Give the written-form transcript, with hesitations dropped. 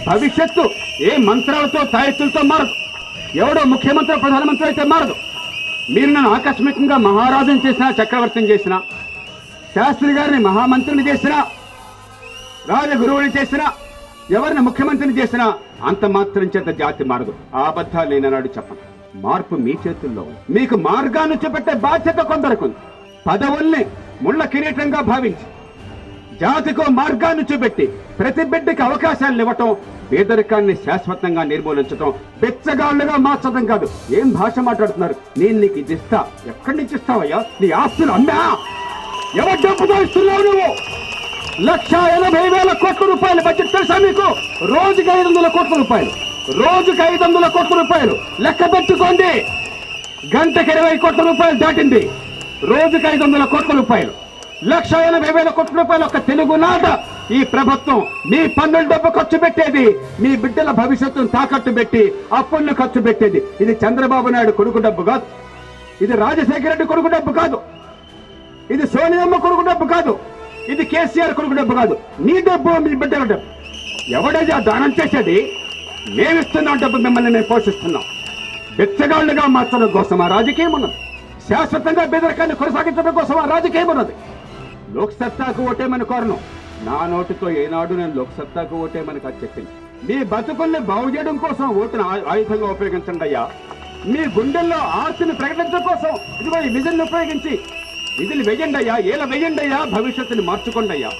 భవిష్యత్తు ఏ మంత్రాలతో తాయెత్తులతో మారదు. ఎవడో ముఖ్యమంత్రి ప్రధానమంత్రి అయితే మారదు. మీరు నన్ను ఆకస్మికంగా మహారాజుని చేసినా, చక్రవర్తిని చేసినా, శాస్త్రి గారిని మహామంత్రిని చేసినా, రాజగురువుని చేసినా, ఎవరిని ముఖ్యమంత్రిని చేసినా అంత మాత్రం చేత జాతి మారదు. ఆ అబద్ధాలు నేనన్నాడు చెప్పను. మార్పు మీ చేతుల్లో ఉంది. మీకు మార్గాన్ని చూపెట్టే బాధ్యత కొందరుకుంది. పదవుల్ని ముళ్ళ కిరీటంగా భావించి జాతికో మార్గాన్ని చూపెట్టి ప్రతి బిడ్డకి అవకాశాలు ఇవ్వటం, పేదరికాన్ని శాశ్వతంగా నిర్మూలించటం, బెచ్చగాళ్లుగా మార్చడం కాదు. ఏం భాష మాట్లాడుతున్నారు? నేను నీకు ఇది ఇస్తా. ఎక్కడి నుంచి ఇస్తావయ్యా? నీ ఆస్తులు అమ్మా? ఎవరి డబ్బుతో ఇస్తున్నావు నువ్వు? 1,80,000 కోట్ల రూపాయలు బడ్జెట్ తెలుసా మీకు? రోజుకి 500 కోట్ల రూపాయలు. రోజుకి 500 కోట్ల రూపాయలు లెక్క పెట్టుకోండి. గంటకి 20 కోట్ల రూపాయలు దాటింది. రోజుకి 500 కోట్ల రూపాయలు. 1,80,000 కోట్ల రూపాయలు ఒక తెలుగునాట ఈ ప్రభుత్వం మీ పన్నుల డబ్బు ఖర్చు పెట్టేది. మీ బిడ్డల భవిష్యత్తును తాకట్టు పెట్టి అప్పులను ఖర్చు పెట్టేది. ఇది చంద్రబాబు నాయుడు కొడుకు డబ్బు కాదు. ఇది రాజశేఖర రెడ్డి కొడుకు డబ్బు కాదు. ఇది సోనియమ్మ కొడుకు డబ్బు కాదు. ఇది కేసీఆర్ కొడుకు డబ్బు కాదు. నీ డబ్బు, మీ బిడ్డల డబ్బు. ఎవడైనా దానం చేసేది? మేమిస్తున్నాం డబ్బు, మిమ్మల్ని మేము పోషిస్తున్నాం. బెచ్చగాళ్లుగా మార్చడం కోసం ఆ రాజకీయం ఉన్నది. శాశ్వతంగా బెదరకాన్ని కొనసాగించడం కోసం ఆ రాజకీయం ఉన్నది. లోక్సత్తాకు ఓటేమని కోరను. నా నోటితో ఏనాడు నేను లోక్సత్తాకు ఓటేమని కాదు చెప్పింది. మీ బతుకుల్ని బాగు చేయడం కోసం ఓటును ఆయుధంగా ఉపయోగించండి అయ్యా. మీ గుండెల్లో ఆస్తిని ప్రకటించడం కోసం ఇదిగో ఈ విజన్ ఉపయోగించి నిధులు వెయ్యండి అయ్యా. ఏలా వెయ్యండి అయ్యా. భవిష్యత్తుని మార్చుకోండి అయ్యా.